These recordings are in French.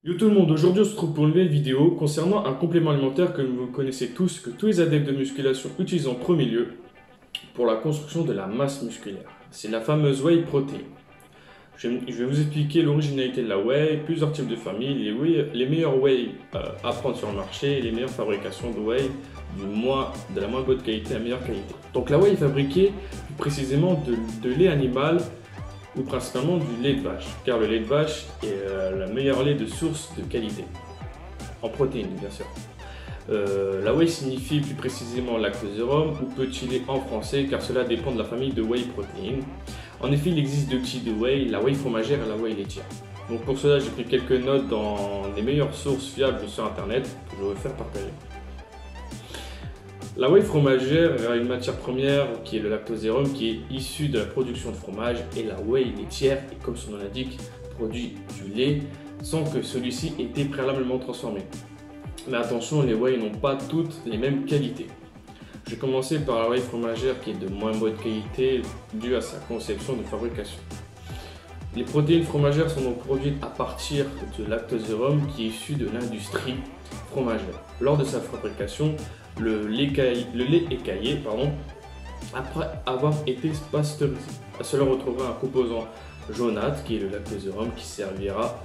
Yo tout le monde, aujourd'hui on se retrouve pour une nouvelle vidéo concernant un complément alimentaire que vous connaissez tous, que tous les adeptes de musculation utilisent en premier lieu pour la construction de la masse musculaire. C'est la fameuse whey protein. Je vais vous expliquer l'originalité de la whey, plusieurs types de familles, les meilleurs whey à prendre sur le marché et les meilleures fabrications de whey de la moins bonne qualité à la meilleure qualité. Donc la whey est fabriquée plus précisément de lait animal ou principalement du lait de vache, car le lait de vache est le meilleur lait de source de qualité, en protéines bien sûr. La whey signifie plus précisément lactosérum ou petit lait en français, car cela dépend de la famille de whey protéines. En effet, il existe deux types de whey, la whey fromagère et la whey laitière. Donc pour cela, j'ai pris quelques notes dans les meilleures sources fiables sur internet que je vais vous faire partager. La whey fromagère a une matière première qui est le lactosérum qui est issu de la production de fromage, et la whey laitière, comme son nom l'indique, produit du lait sans que celui-ci ait été préalablement transformé. Mais attention, les whey n'ont pas toutes les mêmes qualités. Je vais commencer par la whey fromagère qui est de moins bonne qualité due à sa conception de fabrication. Les protéines fromagères sont donc produites à partir de lactosérum qui est issu de l'industrie fromagère. Lors de sa fabrication, le lait écaillé, après avoir été pasteurisé. À cela, on retrouvera un composant jaunâtre qui est le lactosérum qui servira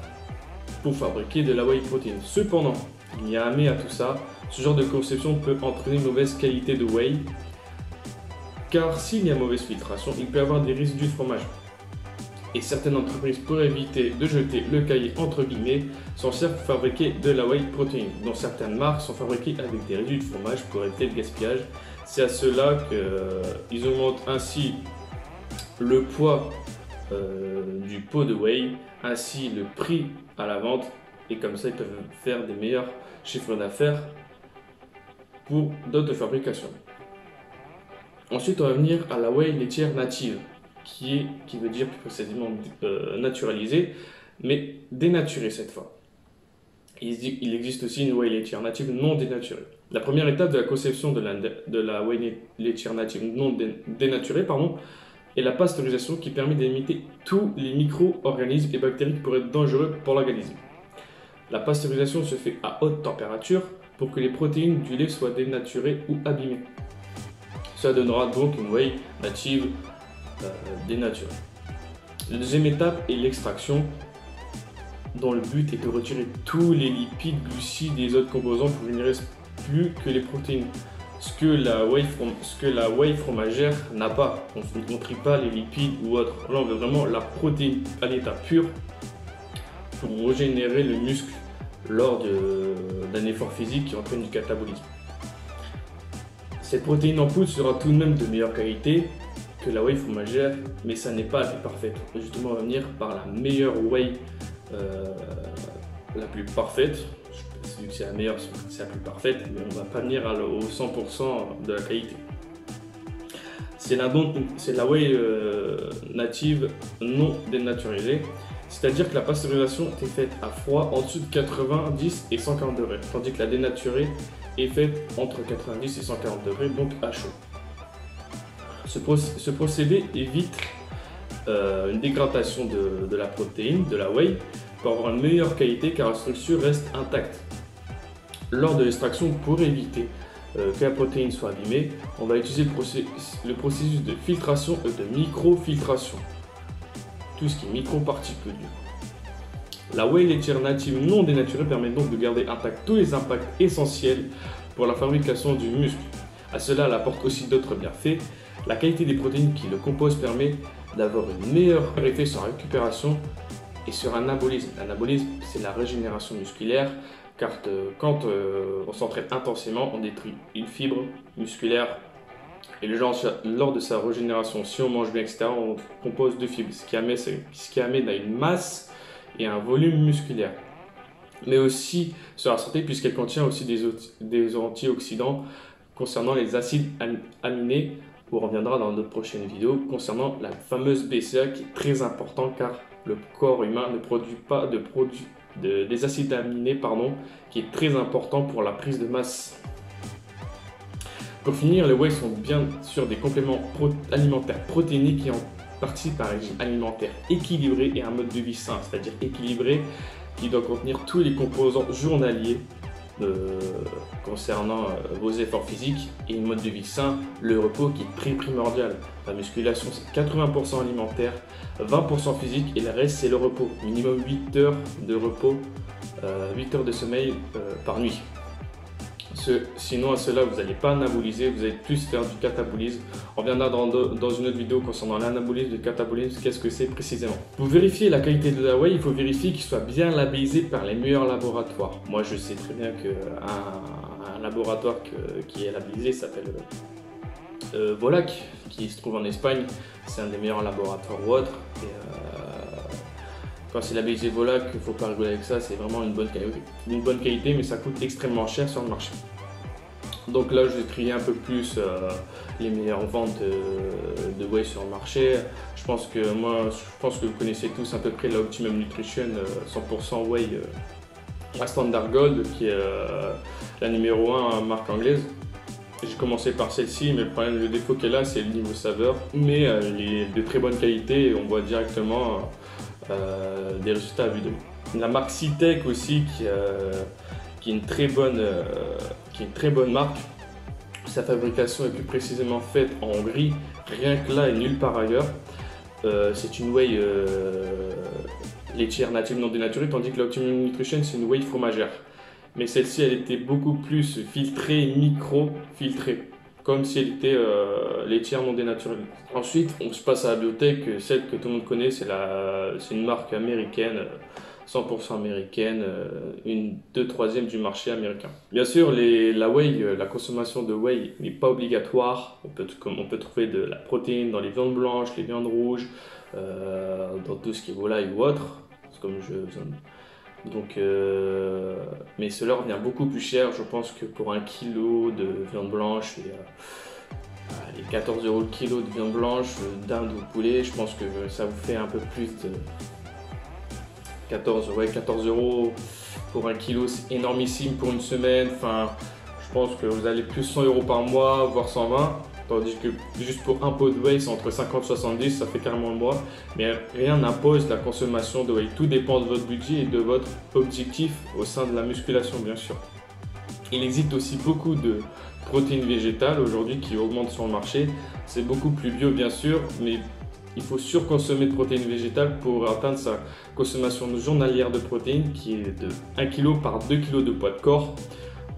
pour fabriquer de la whey protein. Cependant, il y a un mais à tout ça, ce genre de conception peut entraîner une mauvaise qualité de whey, car s'il y a mauvaise filtration, il peut y avoir des résidus de fromage. Et certaines entreprises, pour éviter de jeter le cahier entre guillemets, s'en servent pour fabriquer de la whey protein, dont certaines marques sont fabriquées avec des résidus de fromage pour éviter le gaspillage. C'est à cela qu'ils augmentent ainsi le poids du pot de whey, ainsi le prix à la vente, et comme ça ils peuvent faire des meilleurs chiffres d'affaires pour d'autres fabrications. Ensuite, on va venir à la whey laitière native, qui veut dire plus précisément naturalisée, mais dénaturée cette fois. Il existe aussi une whey laitière native non dénaturée. La première étape de la conception de la whey laitière native non dénaturée est la pasteurisation, qui permet d'éliminer tous les micro-organismes et bactéries qui pourraient être dangereux pour l'organisme. La pasteurisation se fait à haute température pour que les protéines du lait soient dénaturées ou abîmées. Cela donnera donc une whey native dénaturée. La deuxième étape est l'extraction, dont le but est de retirer tous les lipides, glucides et les autres composants pour qu'il ne reste plus que les protéines. Ce que la whey fromagère n'a pas. On ne trie pas les lipides ou autres. Là, on veut vraiment la protéine à l'état pur pour régénérer le muscle lors d'un effort physique qui entraîne du catabolisme. Cette protéine en poudre sera tout de même de meilleure qualité que la whey fromagère, mais ça n'est pas la plus parfaite. Justement, on va venir par la meilleure whey, la plus parfaite. Vu que c'est la meilleure, c'est la plus parfaite, mais on ne va pas venir au 100% de la qualité. C'est la whey native non dénaturalisée, c'est-à-dire que la pasteurisation est faite à froid en dessous de 90 et 140 degrés, tandis que la dénaturée est faite entre 90 et 140 degrés, donc à chaud. Ce procédé évite une dégradation de la protéine, de la whey, pour avoir une meilleure qualité car la structure reste intacte. Lors de l'extraction, pour éviter que la protéine soit abîmée, on va utiliser le processus de filtration et de microfiltration. Tout ce qui est microparticules. La whey laitière native non dénaturée permet donc de garder intacts tous les impacts essentiels pour la fabrication du muscle. À cela, elle apporte aussi d'autres bienfaits. La qualité des protéines qui le composent permet d'avoir une meilleure effet sur la récupération et sur un anabolisme. L'anabolisme, c'est la régénération musculaire, car quand on s'entraîne intensément, on détruit une fibre musculaire. Et lors de sa régénération, si on mange bien, etc., on compose de fibres, ce qui amène à une masse et un volume musculaire. Mais aussi sur la santé, puisqu'elle contient aussi des antioxydants concernant les acides aminés. On reviendra dans notre prochaine vidéo concernant la fameuse BCA qui est très important, car le corps humain ne produit pas des acides aminés, qui est très important pour la prise de masse. Pour finir, les whey sont bien sûr des compléments alimentaires protéinés qui participent à un régime alimentaire équilibré et un mode de vie sain, c'est-à-dire équilibré, qui doit contenir tous les composants journaliers concernant vos efforts physiques et une mode de vie sain, le repos qui est très primordial. La musculation c'est 80% alimentaire, 20% physique et le reste c'est le repos. Minimum 8 heures de repos, 8 heures de sommeil par nuit. Sinon à cela vous n'allez pas anaboliser, vous allez plus faire du catabolisme. On reviendra dans une autre vidéo concernant l'anabolisme, le catabolisme, qu'est-ce que c'est précisément. Pour vérifier la qualité de la whey, il faut vérifier qu'il soit bien labellisé par les meilleurs laboratoires. Moi je sais très bien qu'un laboratoire qui est labellisé s'appelle Volac, qui se trouve en Espagne. C'est un des meilleurs laboratoires ou autre. Quand c'est labellisé Volac, il ne faut pas rigoler avec ça, c'est vraiment une bonne qualité, mais ça coûte extrêmement cher sur le marché. Donc là, je vais trier un peu plus les meilleures ventes de whey sur le marché. Je pense que vous connaissez tous à peu près la Optimum Nutrition 100% whey à Standard Gold, qui est la numéro 1 marque anglaise. J'ai commencé par celle-ci, mais le défaut qu'elle a, c'est le niveau saveur. Mais elle est de très bonne qualité et on voit directement des résultats à vue d'œil. La marque Citec aussi, qui est une très bonne marque. Sa fabrication est plus précisément faite en Hongrie, rien que là et nulle part ailleurs. C'est une whey laitière native non dénaturée, tandis que l'Optimum Nutrition c'est une whey fromagère. Mais celle-ci elle était beaucoup plus filtrée, micro-filtrée, comme si elle était laitière non dénaturée. Ensuite on se passe à la biotech, celle que tout le monde connaît, c'est une marque américaine. 100% américaine, une 2/3 du marché américain. Bien sûr, la whey, la consommation de whey n'est pas obligatoire. On peut trouver de la protéine dans les viandes blanches, les viandes rouges, dans tout ce qui est volaille ou autre. Mais cela revient beaucoup plus cher. Je pense que pour 1 kg de viande blanche, les 14 € le kilo de viande blanche, dinde ou poulet, je pense que ça vous fait un peu plus de 14 € pour 1 kg, c'est énormissime pour une semaine. Enfin, je pense que vous allez plus 100 € par mois, voire 120. Tandis que juste pour un pot de whey, c'est entre 50 et 70, ça fait carrément le mois. Mais rien n'impose la consommation de whey. Tout dépend de votre budget et de votre objectif au sein de la musculation, bien sûr. Il existe aussi beaucoup de protéines végétales aujourd'hui qui augmentent sur le marché. C'est beaucoup plus bio, bien sûr, mais il faut surconsommer de protéines végétales pour atteindre sa consommation journalière de protéines qui est de 1 kg par 2 kg de poids de corps.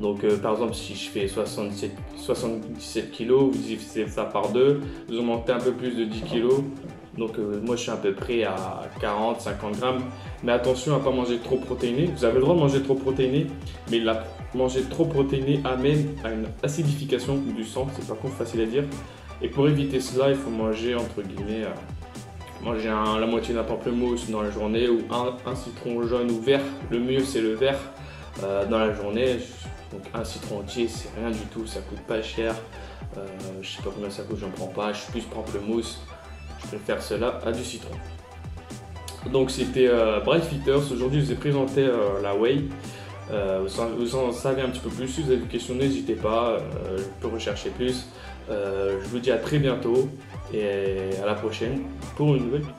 Donc par exemple si je fais 77 kg, vous divisez ça par 2, vous augmentez un peu plus de 10 kg. Donc moi je suis à peu près à 40-50 grammes. Mais attention à ne pas manger trop protéiné. Vous avez le droit de manger trop protéiné, mais manger trop protéiné amène à une acidification du sang, c'est pas facile à dire. Et pour éviter cela, il faut manger entre guillemets, la moitié d'un pamplemousse dans la journée ou un citron jaune ou vert. Le mieux c'est le vert dans la journée. Donc un citron entier c'est rien du tout, ça coûte pas cher. Je sais pas combien ça coûte, j'en prends pas. Je suis plus pamplemousse. Je préfère cela à du citron. Donc c'était Bright Fitters. Aujourd'hui je vous ai présenté la whey. Vous en savez un petit peu plus. Si vous avez des questions, n'hésitez pas. Je peux rechercher plus. Je vous dis à très bientôt et à la prochaine pour une nouvelle vidéo.